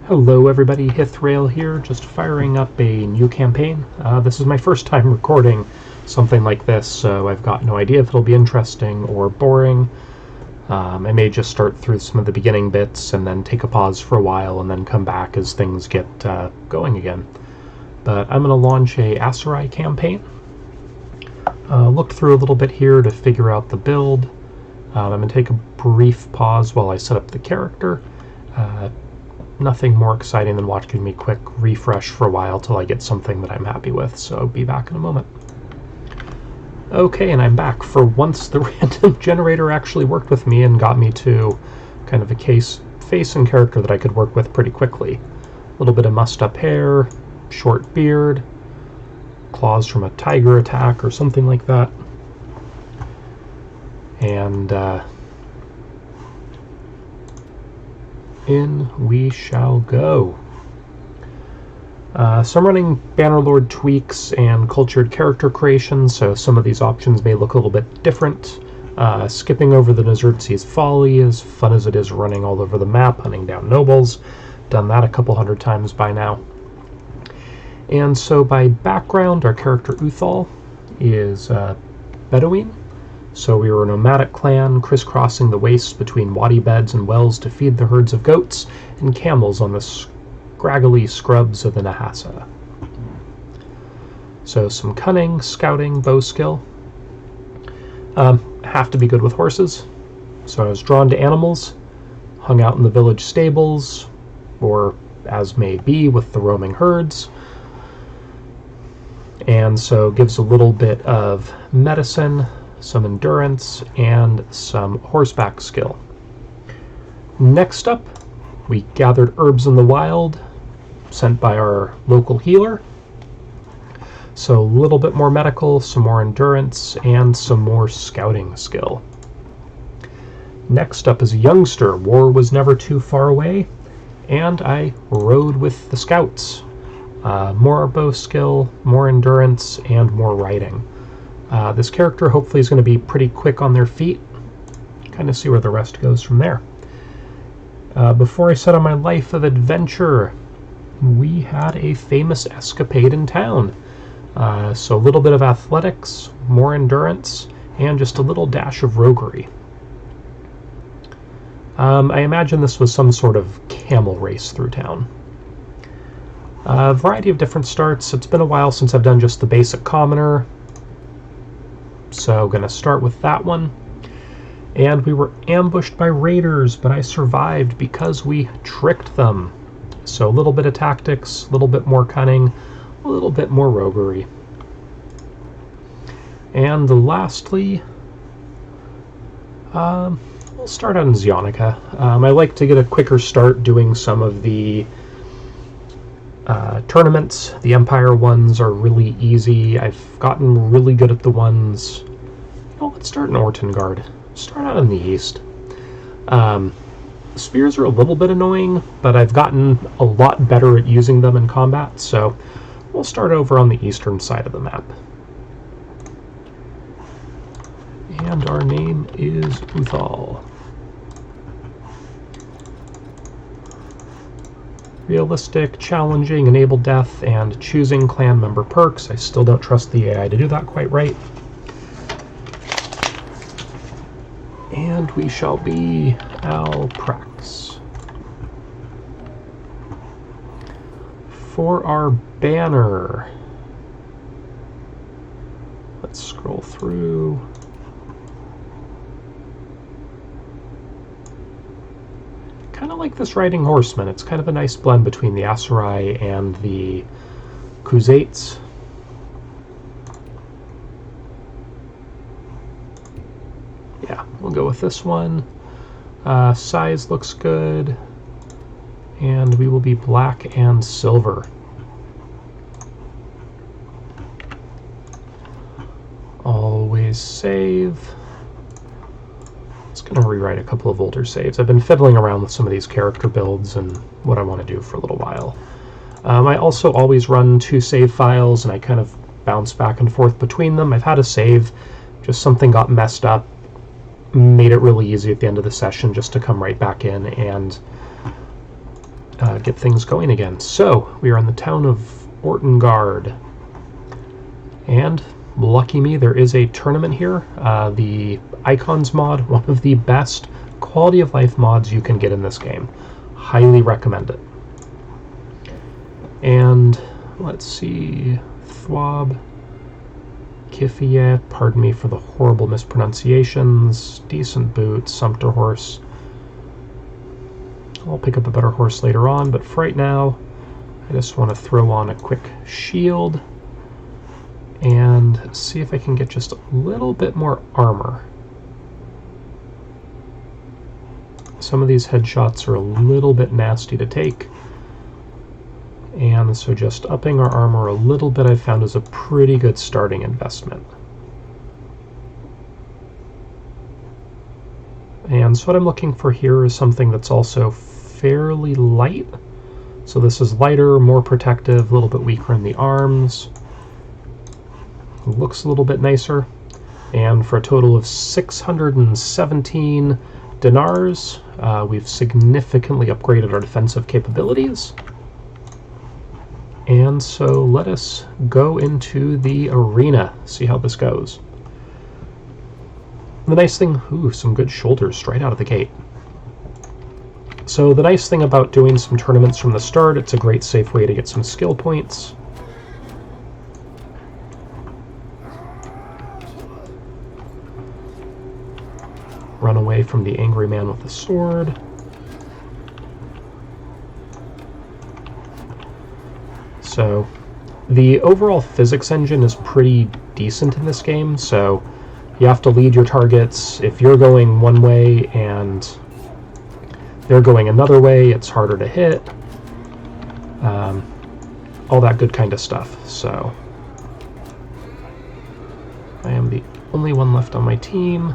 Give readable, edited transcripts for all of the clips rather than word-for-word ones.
Hello everybody, Hithrael here, just firing up a new campaign. This is my first time recording something like this, so I've got no idea if it'll be interesting or boring. I may just start through some of the beginning bits and then take a pause for a while and then come back as things get going again. But I'm going to launch a Aserai campaign. Looked through a little bit here to figure out the build. I'm going to take a brief pause while I set up the character. Nothing more exciting than watching me quick refresh for a while till I get something that I'm happy with, so I'll be back in a moment. Okay, and I'm back. For once, the random generator actually worked with me and got me to kind of a face and character that I could work with pretty quickly. A little bit of mussed up hair, short beard, claws from a tiger attack or something like that. And in we shall go. So I'm running Bannerlord tweaks and cultured character creation, so some of these options may look a little bit different. Skipping over the Nezertzi's Folly, as fun as it is running all over the map, hunting down nobles. Done that a couple hundred times by now. And so by background, our character Uthal is Bedouin. So we were a nomadic clan crisscrossing the wastes between wadi beds and wells to feed the herds of goats and camels on the scraggly scrubs of the Nahasa. So some cunning, scouting, bow skill. Have to be good with horses. So I was drawn to animals, hung out in the village stables, or as may be with the roaming herds. And so gives a little bit of medicine, some endurance, and some horseback skill. Next up, we gathered herbs in the wild, sent by our local healer. So a little bit more medical, some more endurance, and some more scouting skill. Next up is a youngster. War was never too far away, and I rode with the scouts. More bow skill, more endurance, and more riding. This character hopefully is going to be pretty quick on their feet. Kind of see where the rest goes from there. Before I set on my life of adventure, we had a famous escapade in town. So a little bit of athletics, more endurance, and just a little dash of roguery. I imagine this was some sort of camel race through town. A variety of different starts. It's been a while since I've done just the basic commoner. So going to start with that one. And we were ambushed by raiders, but I survived because we tricked them. So a little bit of tactics, a little bit more cunning, a little bit more roguery. And lastly, we'll start on Zionica. I like to get a quicker start doing some of the tournaments. The Empire ones are really easy. I've gotten really good at the ones. Let's start in Ortengard. Start out in the east. Spears are a little bit annoying, but I've gotten a lot better at using them in combat, so we'll start over on the eastern side of the map. And our name is Uthal. Realistic, challenging, enable death, and choosing clan member perks. I still don't trust the AI to do that quite right. And we shall be Al Prax. For our banner, let's scroll through. Kind of like this riding horseman. It's kind of a nice blend between the Aserai and the Khuzaits. Yeah, we'll go with this one. Size looks good. And we will be black and silver. Always save. Going to rewrite a couple of older saves. I've been fiddling around with some of these character builds and what I want to do for a little while. I also always run 2 save files, and I kind of bounce back and forth between them. I've had a save, just something got messed up, made it really easy at the end of the session just to come right back in and get things going again. So, we are in the town of Ortengard. And, lucky me, there is a tournament here. The Icons mod, one of the best quality of life mods you can get in this game. Highly recommend it. And, let's see, Thwab, Kifia, pardon me for the horrible mispronunciations, decent boots, Sumpter horse. I'll pick up a better horse later on, but for right now, I just want to throw on a quick shield and see if I can get just a little bit more armor. Some of these headshots are a little bit nasty to take, and so just upping our armor a little bit I've found is a pretty good starting investment. And so what I'm looking for here is something that's also fairly light. So this is lighter, more protective, a little bit weaker in the arms. Looks a little bit nicer. And for a total of 617 dinars, we've significantly upgraded our defensive capabilities. And so let us go into the arena, see how this goes. The nice thing, some good shoulders right out of the gate. So the nice thing about doing some tournaments from the start, it's a great safe way to get some skill points. Run away from the angry man with the sword. So the overall physics engine is pretty decent in this game, so you have to lead your targets. If you're going one way and they're going another way, it's harder to hit. All that good kind of stuff. So I am the only one left on my team.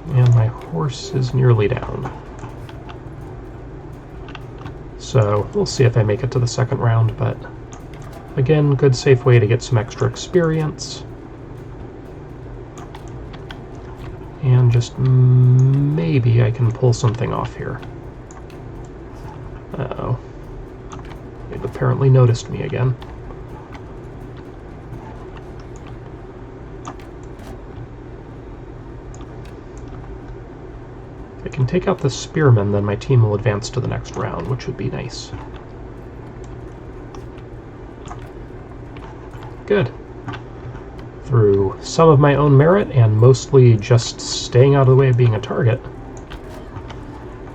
And my horse is nearly down. So we'll see if I make it to the second round, but again, good safe way to get some extra experience. And just maybe I can pull something off here. Uh-oh. They've apparently noticed me again. If I can take out the spearman, then my team will advance to the next round, which would be nice. Good. Through some of my own merit, and mostly just staying out of the way of being a target,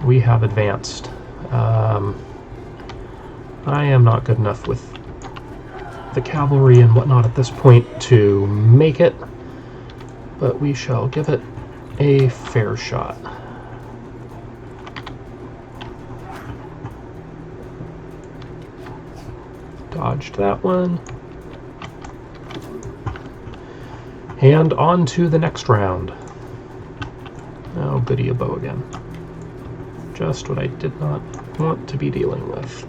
we have advanced. I am not good enough with the cavalry and whatnot at this point to make it, but we shall give it a fair shot. Dodged that one. And on to the next round. Oh, goody, a bow again. Just what I did not want to be dealing with.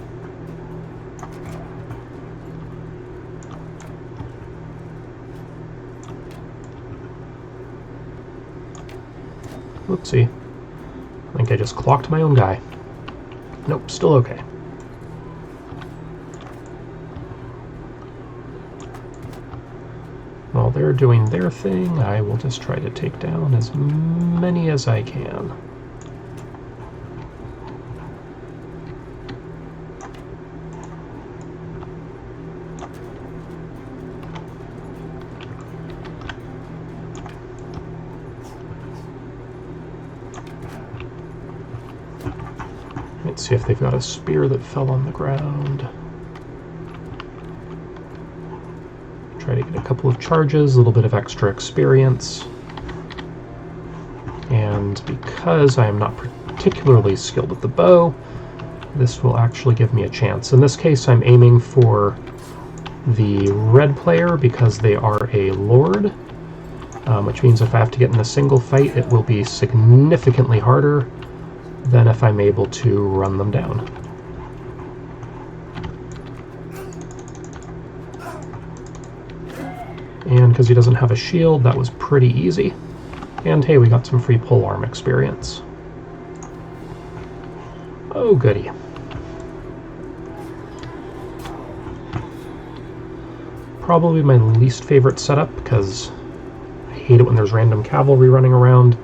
Whoopsie. I think I just clocked my own guy. Nope, still okay. While they're doing their thing, I will just try to take down as many as I can. Let's see if they've got a spear that fell on the ground. Try to get a couple of charges, a little bit of extra experience. And because I am not particularly skilled with the bow, this will actually give me a chance. In this case, I'm aiming for the red player because they are a lord, which means if I have to get in a single fight, it will be significantly harder than if I'm able to run them down. And because he doesn't have a shield, that was pretty easy. And hey, we got some free polearm experience. Oh, goody. Probably my least favorite setup, because I hate it when there's random cavalry running around,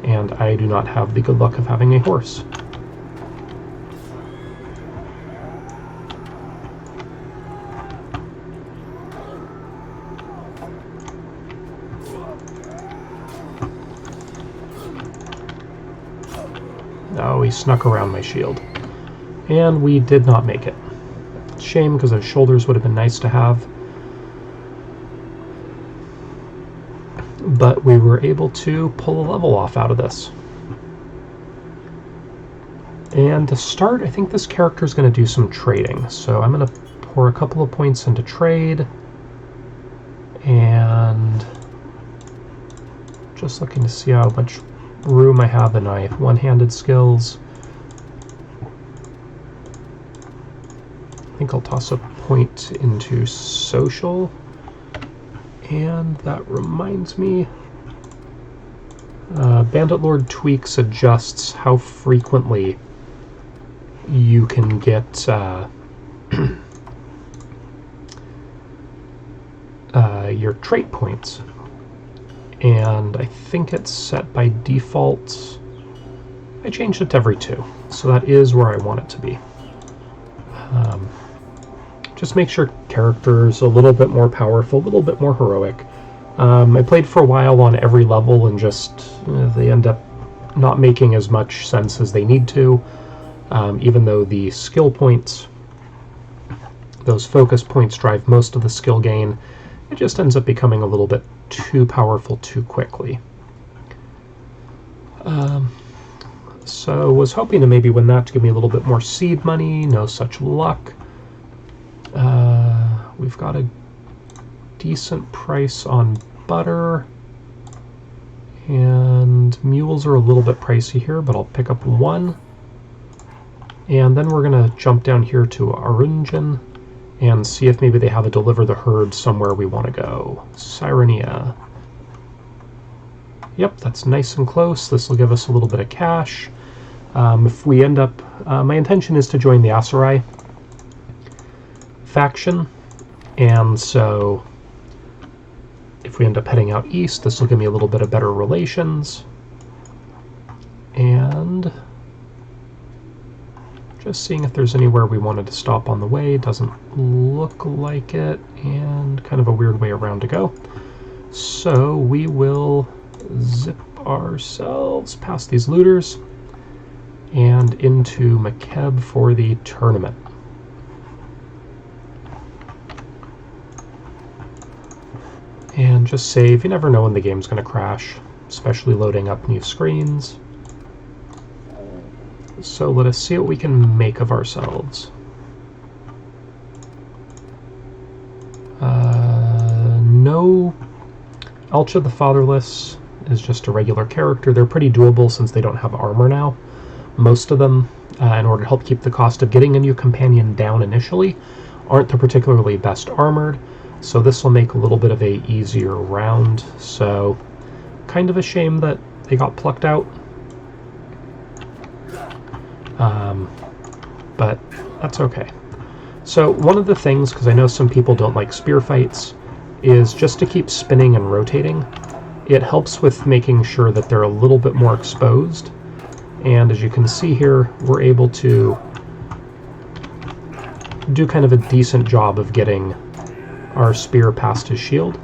and I do not have the good luck of having a horse. Oh, he snuck around my shield. And we did not make it. Shame, because those shoulders would have been nice to have. But we were able to pull a level off out of this. And to start, I think this character is going to do some trading. So I'm going to pour a couple of points into trade. And just looking to see how much room I have in my one-handed skills. I think I'll toss a point into social. And that reminds me, Bannerlord tweaks adjusts how frequently you can get your trait points. And I think it's set by default. I changed it to every 2, so that is where I want it to be. Just make sure characters a little bit more powerful, a little bit more heroic. I played for a while on every level, and just they end up not making as much sense as they need to, even though the skill points, those focus points, drive most of the skill gain. It just ends up becoming a little bit too powerful too quickly. So was hoping to maybe win that to give me a little bit more seed money. No such luck. We've got a decent price on butter, and mules are a little bit pricey here, but I'll pick up 1. And then we're going to jump down here to Arunjan and see if maybe they have a deliver the herd somewhere we want to go. Sirenia. Yep, that's nice and close. This will give us a little bit of cash. If we end up... my intention is to join the Aserai faction, and so if we end up heading out east, this will give me a little bit of better relations. And just seeing if there's anywhere we wanted to stop on the way. Doesn't look like it, and kind of a weird way around to go. So we will zip ourselves past these looters and into Makeb for the tournament. And just save. You never know when the game's going to crash, especially loading up new screens. So let us see what we can make of ourselves. No, Alcha the Fatherless is just a regular character. They're pretty doable since they don't have armor now. Most of them, in order to help keep the cost of getting a new companion down initially, aren't the particularly best armored. So this will make a little bit of a easier round. So kind of a shame that they got plucked out. But that's okay. So one of the things, because I know some people don't like spear fights, is just to keep spinning and rotating. It helps with making sure that they're a little bit more exposed. And as you can see here, we're able to do kind of a decent job of getting our spear past his shield.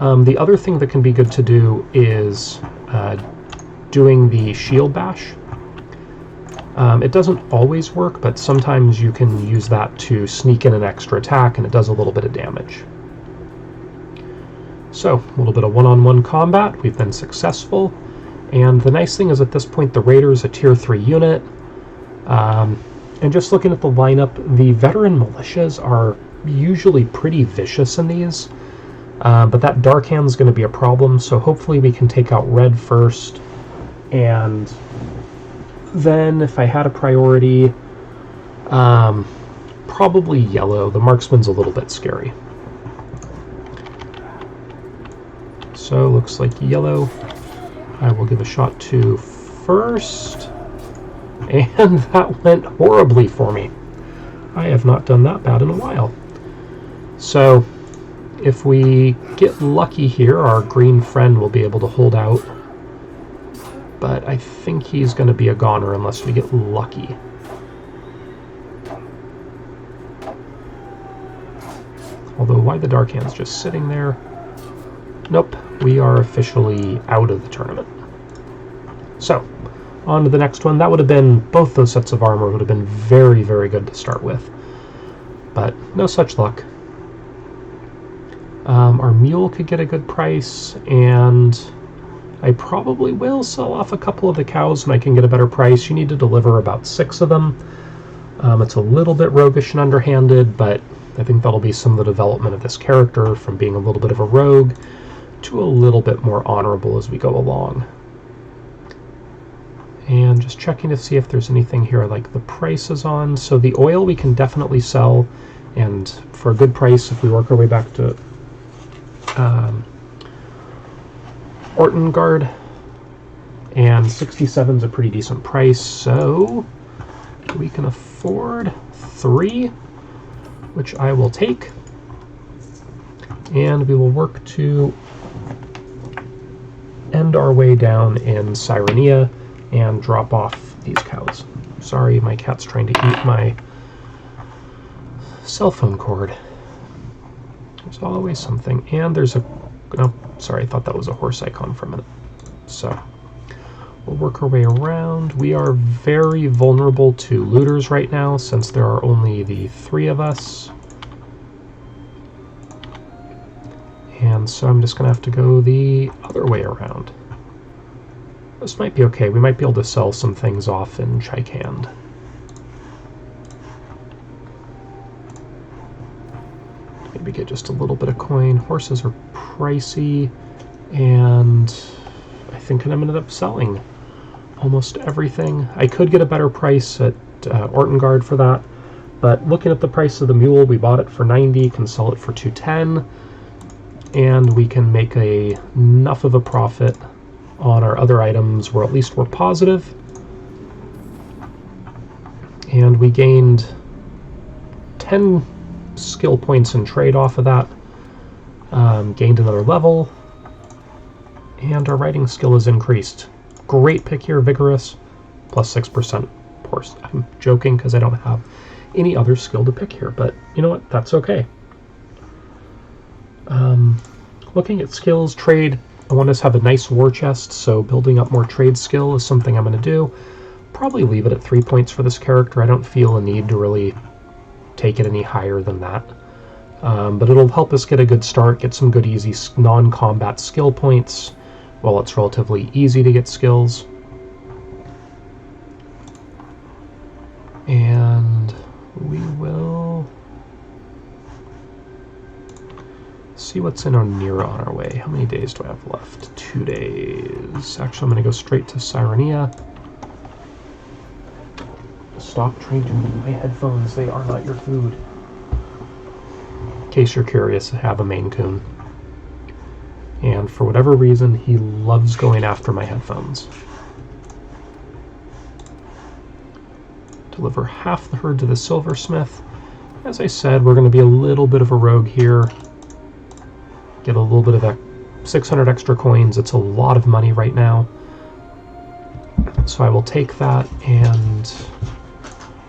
The other thing that can be good to do is doing the shield bash. It doesn't always work, but sometimes you can use that to sneak in an extra attack, and it does a little bit of damage. So, a little bit of one-on-one combat. We've been successful. And the nice thing is at this point the Raider is a tier 3 unit. And just looking at the lineup, the veteran militias are usually pretty vicious in these. But that Dark Hand is going to be a problem, so hopefully we can take out red first. And then if I had a priority, probably yellow. The marksman's a little bit scary. So looks like yellow I will give a shot to first. And that went horribly for me. I have not done that bad in a while. So, if we get lucky here, our green friend will be able to hold out. But I think he's going to be a goner unless we get lucky. Although, why the Dark Hand's just sitting there? Nope, we are officially out of the tournament. So, on to the next one. That would have been, both those sets of armor would have been very, very good to start with. But no such luck. Our mule could get a good price, and I probably will sell off a couple of the cows when I can get a better price. You need to deliver about 6 of them. It's a little bit roguish and underhanded, but I think that'll be some of the development of this character from being a little bit of a rogue to a little bit more honorable as we go along. And just checking to see if there's anything here like the prices on. So the oil we can definitely sell, and for a good price if we work our way back to Ortengard, and 67's a pretty decent price, so we can afford 3, which I will take, and we will work to end our way down in Cyrenia and drop off these cows. Sorry, my cat's trying to eat my cell phone cord. There's always something. And there's a... Oh, sorry, I thought that was a horse icon for a minute. So, we'll work our way around. We are very vulnerable to looters right now, since there are only the 3 of us. And so I'm just going to have to go the other way around. This might be okay. We might be able to sell some things off in Chikand. Maybe get just a little bit of coin. Horses are pricey, and I think I'm going to end up selling almost everything. I could get a better price at Ortengard for that, but looking at the price of the mule, we bought it for 90, can sell it for 210, and we can make enough of a profit on our other items where at least we're positive. And we gained 10 skill points in trade off of that, gained another level, and our writing skill is increased. Great pick here, Vigorous, plus 6%. Of course, I'm joking because I don't have any other skill to pick here, but you know what, that's okay. Looking at skills, trade, I want to have a nice war chest, so building up more trade skill is something I'm going to do. Probably leave it at 3 points for this character. I don't feel a need to really take it any higher than that. But it'll help us get a good start, get some good easy non-combat skill points while it's relatively easy to get skills. And we will see what's in our near on our way. How many days do I have left? 2 days. Actually, I'm going to go straight to Cyrenia. Stop trying to eat my headphones. They are not your food. In case you're curious, I have a Maine Coon. And for whatever reason, he loves going after my headphones. Deliver half the herd to the silversmith. As I said, we're going to be a little bit of a rogue here. Get a little bit of 600 extra coins. It's a lot of money right now. So I will take that, and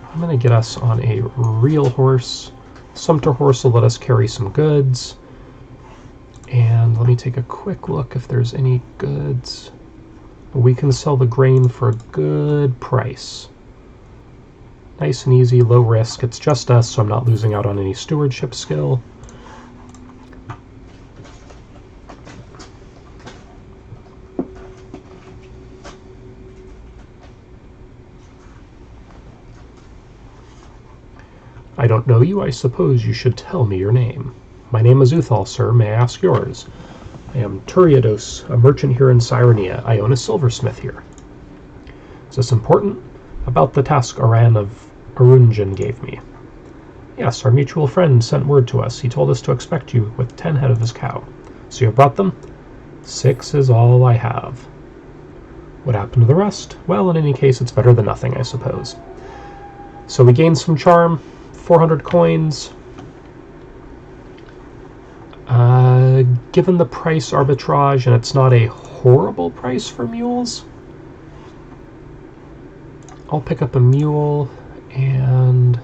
I'm going to get us on a real horse. Sumpter horse will let us carry some goods. And let me take a quick look if there's any goods. We can sell the grain for a good price. Nice and easy, low risk. It's just us, so I'm not losing out on any stewardship skill. I don't know you. I suppose you should tell me your name. My name is Uthal, sir. May I ask yours? I am Turiados, a merchant here in Cyrenia. I own a silversmith here. Is this important? About the task Aran of Arunjan gave me. Yes, our mutual friend sent word to us. He told us to expect you with 10 head of his cow. So you have brought them? 6 is all I have. What happened to the rest? Well, in any case, it's better than nothing, I suppose. So we gained some charm, 400 coins. Given the price arbitrage, and it's not a horrible price for mules, I'll pick up a mule, and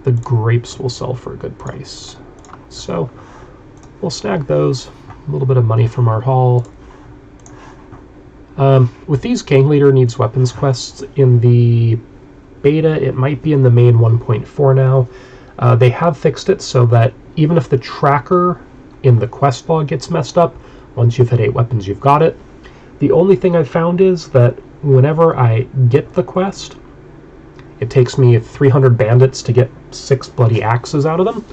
the grapes will sell for a good price. So we'll snag those. A little bit of money from our haul. With these, Gang Leader needs weapons quests. In the beta, it might be in the main 1.4 now. They have fixed it so that even if the tracker in the quest log gets messed up, once you've hit 8 weapons, you've got it. The only thing I've found is that whenever I get the quest, it takes me 300 bandits to get 6 bloody axes out of them.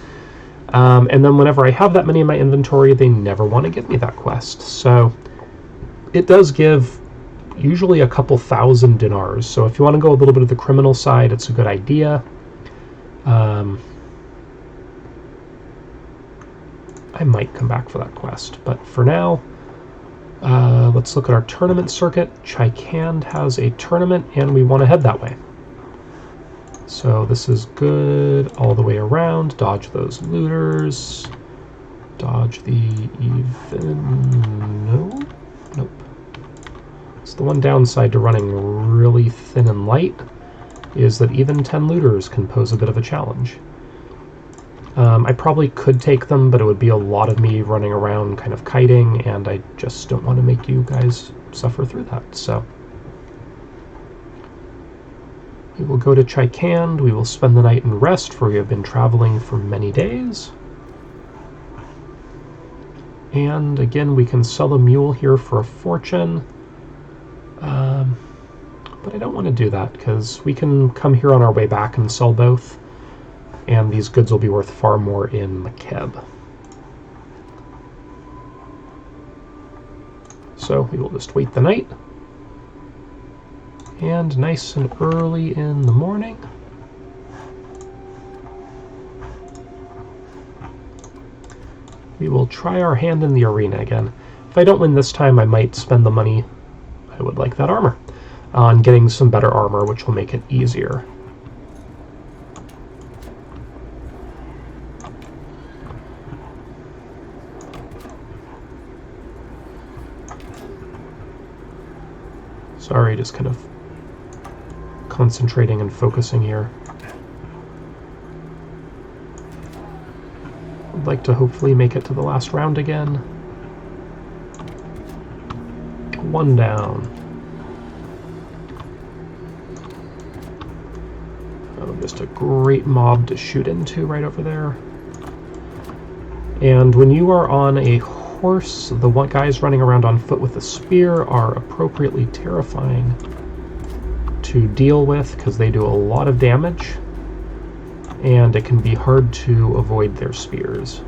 And then whenever I have that many in my inventory, they never want to give me that quest. So it does give usually a couple thousand dinars. So if you want to go a little bit of the criminal side, it's a good idea. I might come back for that quest, but for now, let's look at our tournament circuit. Chikand has a tournament, and we want to head that way. So this is good all the way around. Dodge those looters. Dodge the even... No? Nope. It's the one downside to running really thin and light, is that even 10 looters can pose a bit of a challenge. I probably could take them, but it would be a lot of me running around kind of kiting, and I just don't want to make you guys suffer through that. So we will go to Chikand. We will spend the night in rest, for we have been traveling for many days. And again, we can sell a mule here for a fortune. But I don't want to do that, because we can come here on our way back and sell both. And these goods will be worth far more in Makeb. So we will just wait the night. And nice and early in the morning, we will try our hand in the arena again. If I don't win this time, I might spend the money, I would like that armor, on getting some better armor, which will make it easier. Sorry, just kind of concentrating and focusing here. I'd like to hopefully make it to the last round again. 1 down. Oh, just a great mob to shoot into right over there. And when you are on a horse, the guys running around on foot with a spear are appropriately terrifying to deal with, because they do a lot of damage, and it can be hard to avoid their spears.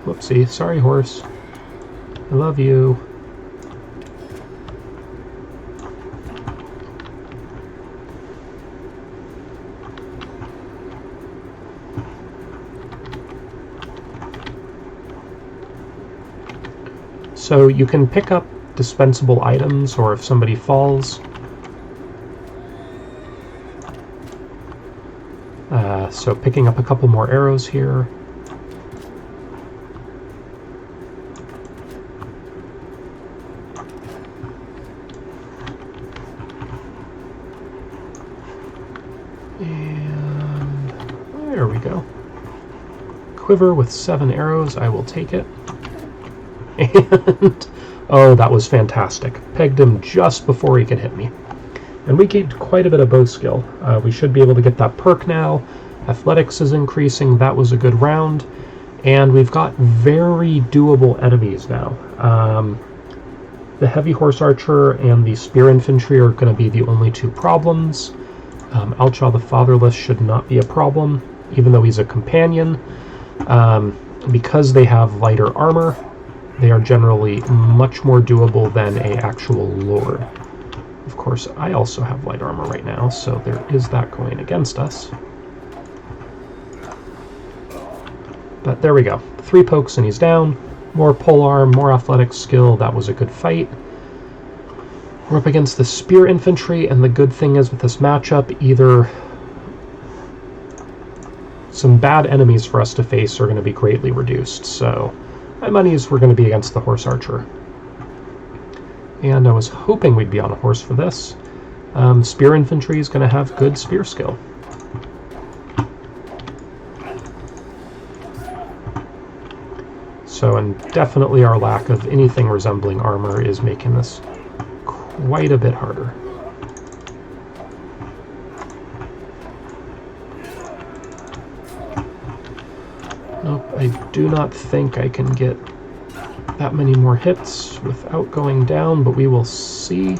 Whoopsie, sorry horse. I love you. So you can pick up dispensable items, or if somebody falls. So picking up a couple more arrows here. And there we go. Quiver with 7 arrows, I will take it. And oh, that was fantastic. Pegged him just before he could hit me. And we gained quite a bit of bow skill. We should be able to get that perk now. Athletics is increasing. That was a good round. And we've got very doable enemies now. The heavy horse archer and the spear infantry are going to be the only 2 problems. Alcha the Fatherless should not be a problem, even though he's a companion. Because they have lighter armor, they are generally much more doable than a actual lord. Of course, I also have light armor right now, so there is that going against us. But there we go. 3 pokes and he's down. More polearm, more athletic skill. That was a good fight. We're up against the spear infantry, and the good thing is with this matchup, either some bad enemies for us to face are going to be greatly reduced. So my money is we're going to be against the horse archer. And I was hoping we'd be on a horse for this. Spear infantry is going to have good spear skill. So, and definitely our lack of anything resembling armor is making this quite a bit harder. Nope, I do not think I can get that many more hits without going down, but we will see.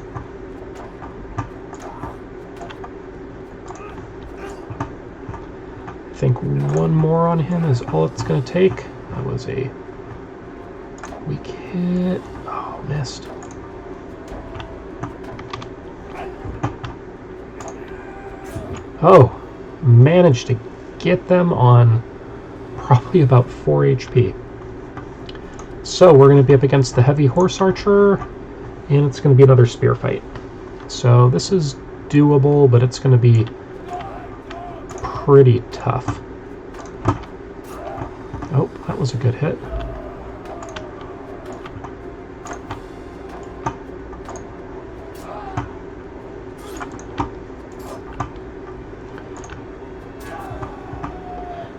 I think one more on him is all it's going to take. That was a weak hit. Oh, missed. Oh, managed to get them on probably about 4 HP. So we're going to be up against the heavy horse archer, and it's going to be another spear fight. So this is doable, but it's going to be pretty tough. Oh, that was a good hit.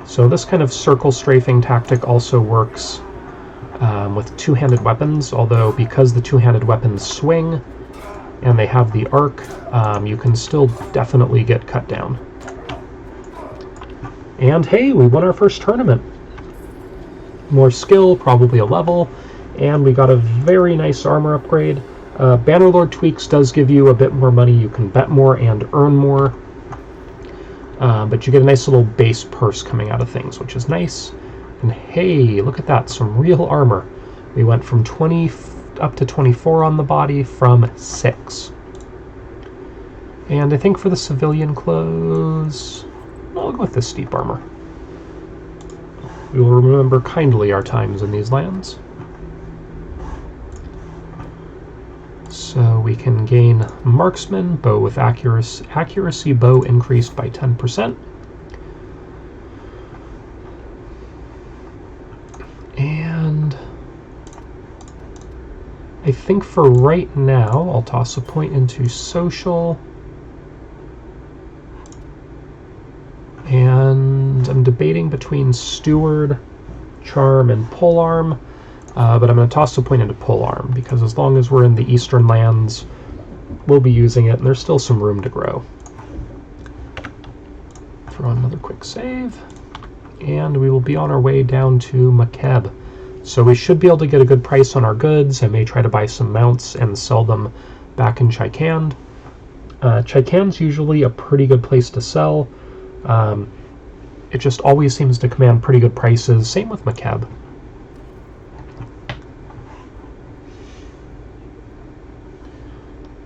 So this kind of circle strafing tactic also works with two-handed weapons, although because the two-handed weapons swing and they have the arc, you can still definitely get cut down. And hey, we won our first tournament. More skill, probably a level, and we got a very nice armor upgrade. Bannerlord tweaks does give you a bit more money. You can bet more and earn more. But you get a nice little base purse coming out of things, which is nice. And hey, look at that, some real armor. We went from 20 up to 24 on the body from 6. And I think for the civilian clothes, I'll go with this steep armor. We will remember kindly our times in these lands. So we can gain marksman, bow with accuracy bow increased by 10%. And I think for right now, I'll toss a point into social. And I'm debating between steward, charm, and polearm. But I'm going to toss a point into polearm, because as long as we're in the eastern lands, we'll be using it, and there's still some room to grow. Throw another quick save, and we will be on our way down to Makeb. So we should be able to get a good price on our goods. I may try to buy some mounts and sell them back in Chikand. Chikand's usually a pretty good place to sell. It just always seems to command pretty good prices. Same with Makeb.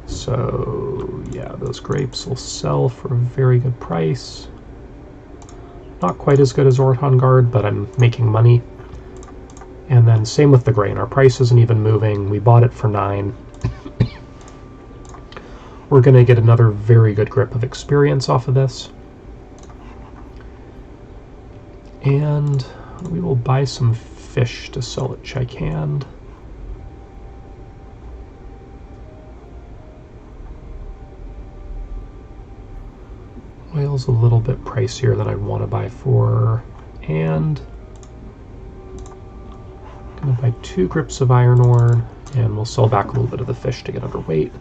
So, yeah, those grapes will sell for a very good price. Not quite as good as Orthongard, but I'm making money. And then same with the grain. Our price isn't even moving. We bought it for 9. We're going to get another very good grip of experience off of this. And we will buy some fish to sell at Chikand. Oil's a little bit pricier than I'd want to buy for, and I'm going to buy 2 grips of iron ore, and we'll sell back a little bit of the fish to get underweight.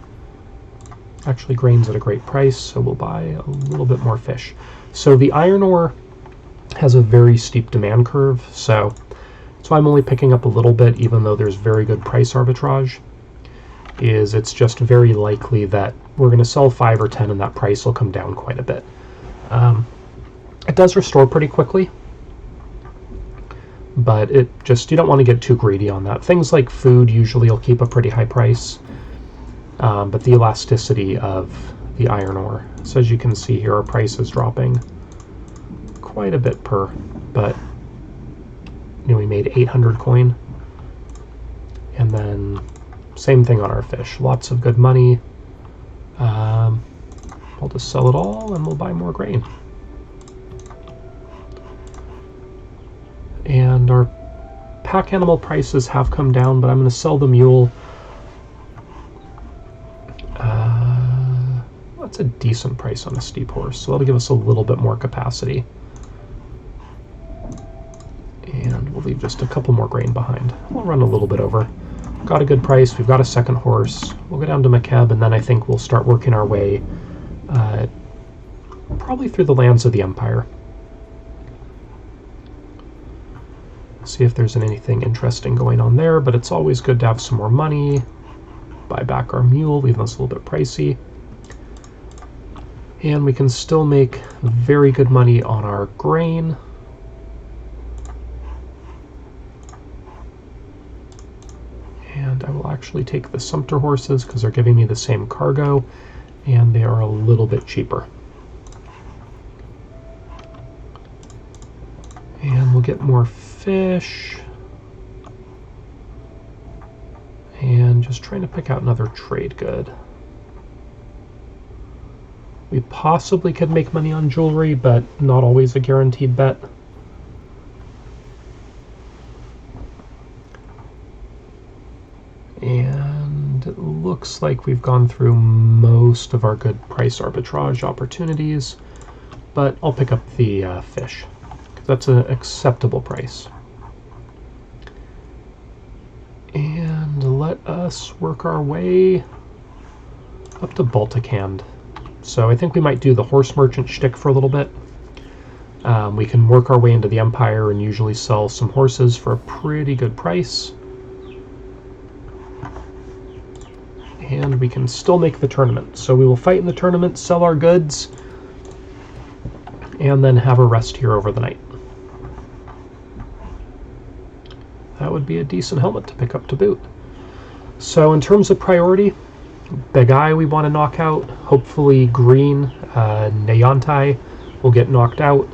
Actually, grain's at a great price, so we'll buy a little bit more fish. So the iron ore has a very steep demand curve, so I'm only picking up a little bit, even though there's very good price arbitrage. It's just very likely that we're going to sell 5 or 10 and that price will come down quite a bit. It does restore pretty quickly, but you don't want to get too greedy on that. Things like food usually will keep a pretty high price, but the elasticity of the iron ore. So as you can see here, our price is dropping quite a bit per, but we made 800 coin. And then same thing on our fish. Lots of good money. We'll just sell it all and we'll buy more grain. And our pack animal prices have come down, but I'm going to sell the mule. That's a decent price on a steep horse, so that'll give us a little bit more capacity. And we'll leave just a couple more grain behind. We'll run a little bit over. Got a good price. We've got a second horse. We'll go down to Makeb, and then I think we'll start working our way probably through the lands of the Empire. See if there's anything interesting going on there, but it's always good to have some more money. Buy back our mule, leaving us a little bit pricey. And we can still make very good money on our grain. And I will actually take the Sumpter horses because they're giving me the same cargo, and they are a little bit cheaper. And we'll get more fish. And just trying to pick out another trade good. We possibly could make money on jewelry, but not always a guaranteed bet. And it looks like we've gone through most of our good price arbitrage opportunities, but I'll pick up the fish. That's an acceptable price. And let us work our way up to Balticand. So I think we might do the horse merchant shtick for a little bit. We can work our way into the Empire and usually sell some horses for a pretty good price. And we can still make the tournament. So we will fight in the tournament, sell our goods, and then have a rest here over the night. That would be a decent helmet to pick up to boot. So in terms of priority, Begai we want to knock out. Hopefully green, Nayantai will get knocked out.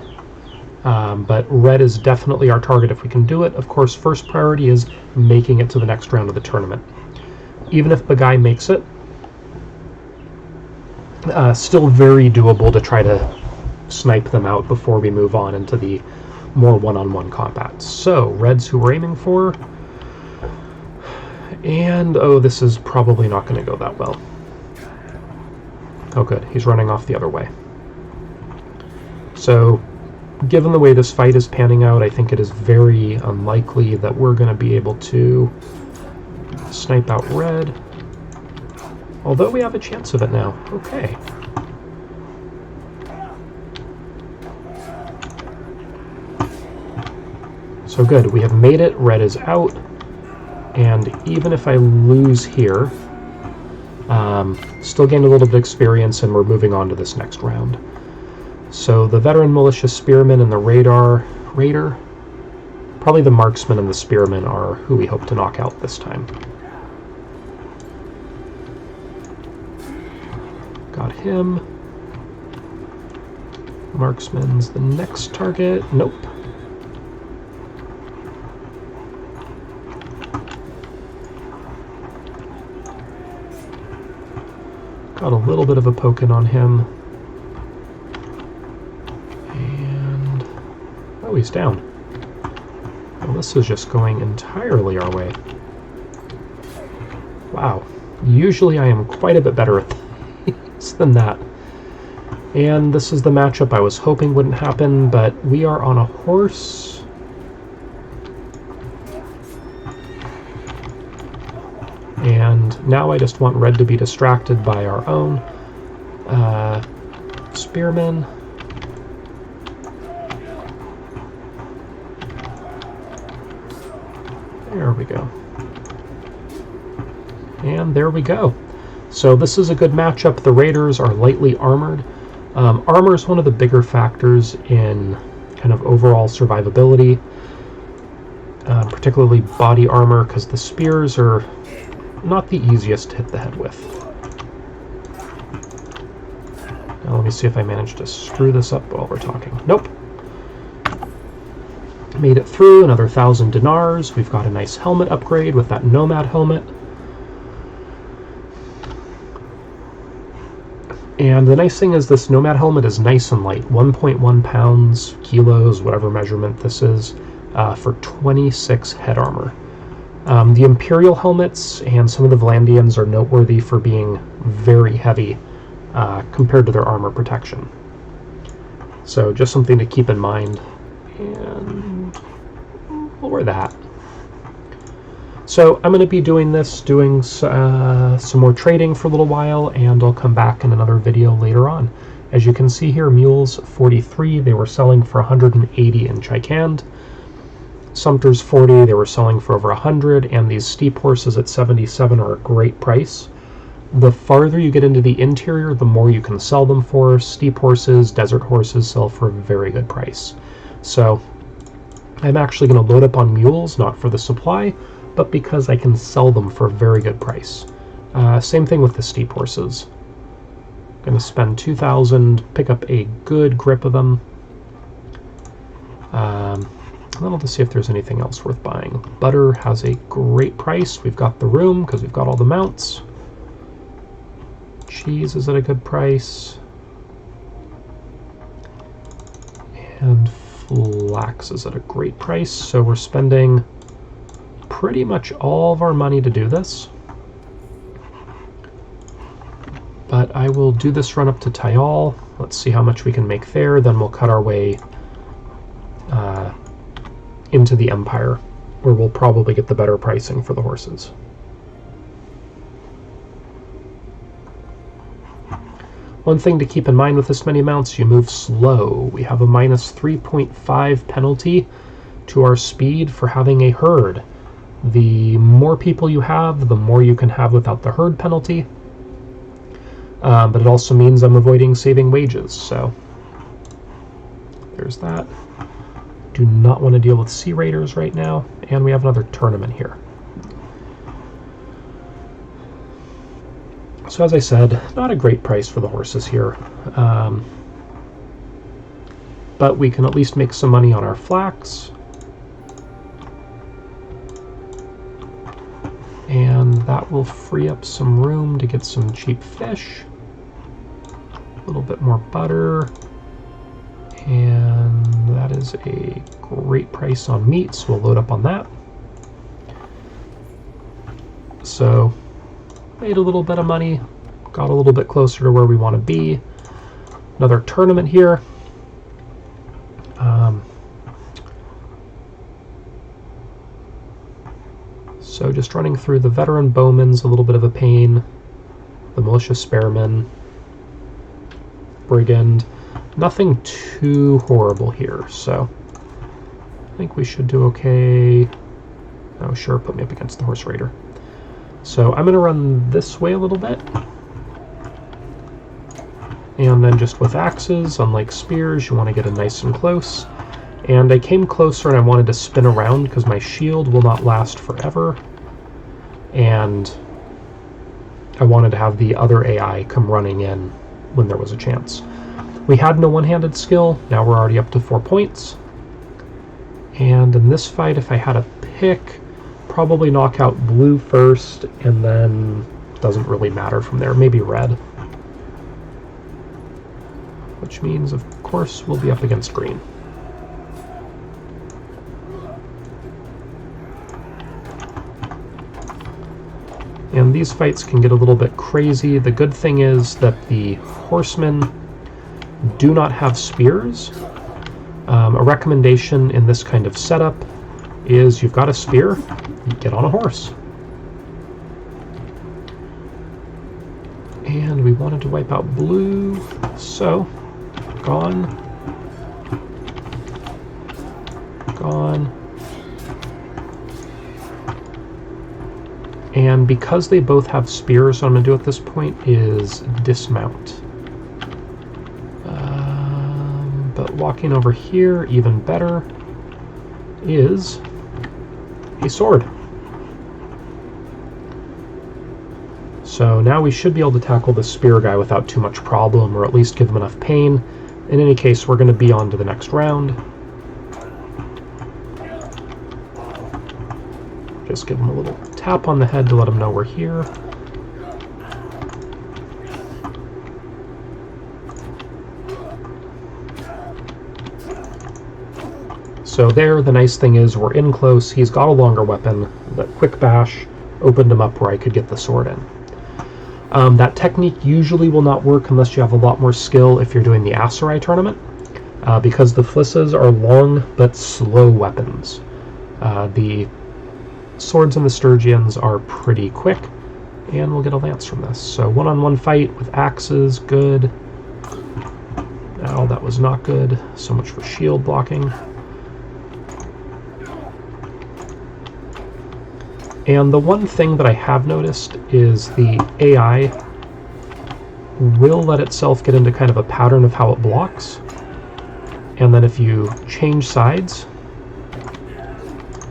But red is definitely our target if we can do it. Of course, first priority is making it to the next round of the tournament. Even if Begai makes it, still very doable to try to snipe them out before we move on into the more one-on-one combats. So, red's who we're aiming for. And, oh, this is probably not going to go that well. Oh, good. He's running off the other way. So, given the way this fight is panning out, I think it is very unlikely that we're going to be able to snipe out red. Although we have a chance of it now. Okay. So good. We have made it. Red is out. And even if I lose here, still gained a little bit of experience, and we're moving on to this next round. So the veteran militia spearman and the raider, probably the marksman and the spearman are who we hope to knock out this time. Got him. Marksman's the next target. Nope. Got a little bit of a poke-in on him. And... oh, he's down. Well, this is just going entirely our way. Wow. Usually I am quite a bit better at things than that. And this is the matchup I was hoping wouldn't happen, but we are on a horse. And now I just want red to be distracted by our own spearmen. There we go. And there we go. So this is a good matchup. The raiders are lightly armored. Armor is one of the bigger factors in kind of overall survivability. particularly body armor, because the spears are not the easiest to hit the head with. Now let me see if I managed to screw this up while we're talking. Nope. Made it through, another 1,000 dinars. We've got a nice helmet upgrade with that Nomad helmet. And the nice thing is this Nomad helmet is nice and light, 1.1 pounds, kilos, whatever measurement this is, for 26 head armor. The Imperial helmets and some of the Vlandians are noteworthy for being very heavy compared to their armor protection. So just something to keep in mind. And we'll wear that. So I'm going to be doing some more trading for a little while, and I'll come back in another video later on. As you can see here, mules 43, they were selling for 180 in Chikand. Sumpters 40, they were selling for over 100, and these steep horses at 77 are a great price. The farther you get into the interior, the more you can sell them for. Steep horses, desert horses sell for a very good price. So I'm actually going to load up on mules, not for the supply, but because I can sell them for a very good price. Same thing with the steep horses. Going to spend 2,000, pick up a good grip of them. And then I'll just see if there's anything else worth buying. Butter has a great price. We've got the room because we've got all the mounts. Cheese is at a good price. And flax is at a great price. So we're spending pretty much all of our money to do this. But I will do this run up to Tyal. Let's see how much we can make there. Then we'll cut our way into the Empire, where we'll probably get the better pricing for the horses. One thing to keep in mind with this many mounts, you move slow. We have a minus 3.5 penalty to our speed for having a herd. The more people you have, the more you can have without the herd penalty. But it also means I'm avoiding saving wages, so there's that. Do not want to deal with Sea Raiders right now, and we have another tournament here. So as I said, not a great price for the horses here, but we can at least make some money on our flax. And that will free up some room to get some cheap fish, a little bit more butter, and that is a great price on meat, so we'll load up on that. So made a little bit of money, got a little bit closer to where we want to be. Another tournament here. So just running through the veteran bowmen's a little bit of a pain. The militia spearmen, brigand. Nothing too horrible here, so I think we should do okay. Oh sure, put me up against the horse raider. So I'm going to run this way a little bit. And then just with axes, unlike spears, you want to get it nice and close. And I came closer and I wanted to spin around because my shield will not last forever. And I wanted to have the other AI come running in when there was a chance. We had no one-handed skill, now we're already up to 4 points. And in this fight, if I had a pick, probably knock out blue first, and then doesn't really matter from there, maybe red. Which means, of course, we'll be up against green. And these fights can get a little bit crazy. The good thing is that the horsemen do not have spears. A recommendation in this kind of setup is you've got a spear, you get on a horse. And we wanted to wipe out blue, so gone, gone. And because they both have spears, what I'm going to do at this point is dismount. But walking over here, even better, is a sword. So now we should be able to tackle the spear guy without too much problem, or at least give him enough pain. In any case, we're going to be on to the next round. Just give him a little tap on the head to let him know we're here. So there, the nice thing is we're in close. He's got a longer weapon. That quick bash opened him up where I could get the sword in. That technique usually will not work unless you have a lot more skill if you're doing the Aserai tournament, because the Flisses are long but slow weapons. The swords and the Sturgians are pretty quick, and we'll get a lance from this. So one-on-one fight with axes, good. Oh, that was not good. So much for shield blocking. And the one thing that I have noticed is the AI will let itself get into kind of a pattern of how it blocks. And then if you change sides,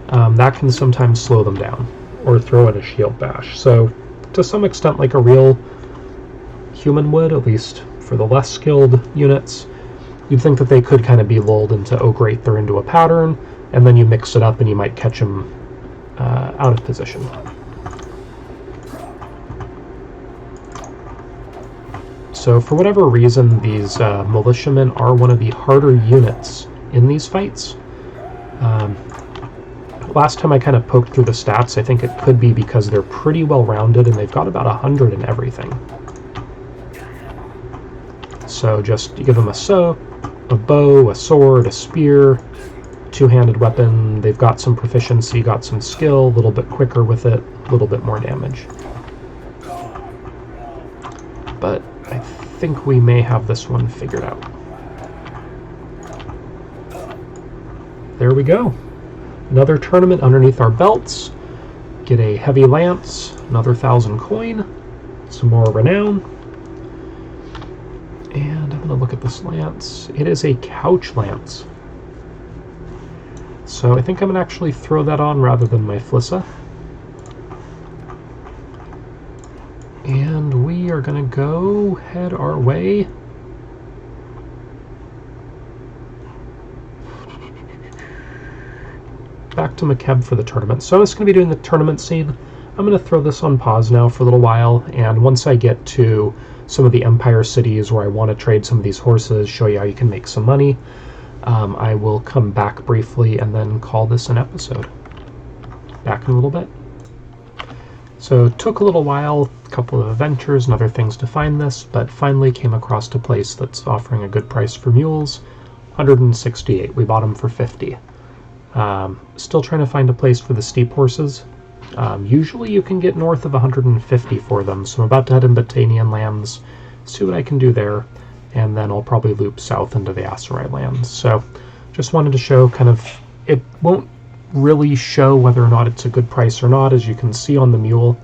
that can sometimes slow them down or throw in a shield bash. So to some extent like a real human would, at least for the less skilled units, you'd think that they could kind of be lulled into, oh great, they're into a pattern, and then you mix it up and you might catch them out of position. So for whatever reason, these militiamen are one of the harder units in these fights. Last time I kind of poked through the stats, I think it could be because they're pretty well rounded and they've got about 100 in everything. So just you give them a bow, a sword, a spear, two-handed weapon. They've got some proficiency, got some skill, a little bit quicker with it, a little bit more damage. But I think we may have this one figured out. There we go. Another tournament underneath our belts. Get a heavy lance, another 1,000 coin, some more renown. And I'm going to look at this lance. It is a couch lance. So I think I'm going to actually throw that on rather than my Flissa. And we are going to go head our way back to McKeb for the tournament. So I'm just going to be doing the tournament scene. I'm going to throw this on pause now for a little while, and once I get to some of the Empire cities where I want to trade some of these horses, show you how you can make some money, I will come back briefly and then call this an episode. Back in a little bit. So it took a little while, a couple of adventures and other things to find this, but finally came across a place that's offering a good price for mules. 168. We bought them for 50. Still trying to find a place for the steep horses. Usually you can get north of 150 for them, so I'm about to head in Battanian lands, see what I can do there, and then I'll probably loop south into the Aserai lands. So just wanted to show kind of, it won't really show whether or not it's a good price or not. As you can see on the mule,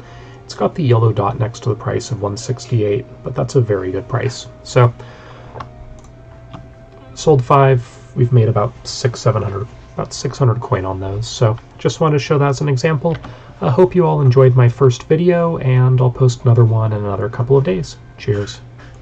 it's got the yellow dot next to the price of 168, but that's a very good price. So sold 5, we've made about 600 coin on those. So just wanted to show that as an example. I hope you all enjoyed my first video, and I'll post another one in another couple of days. Cheers.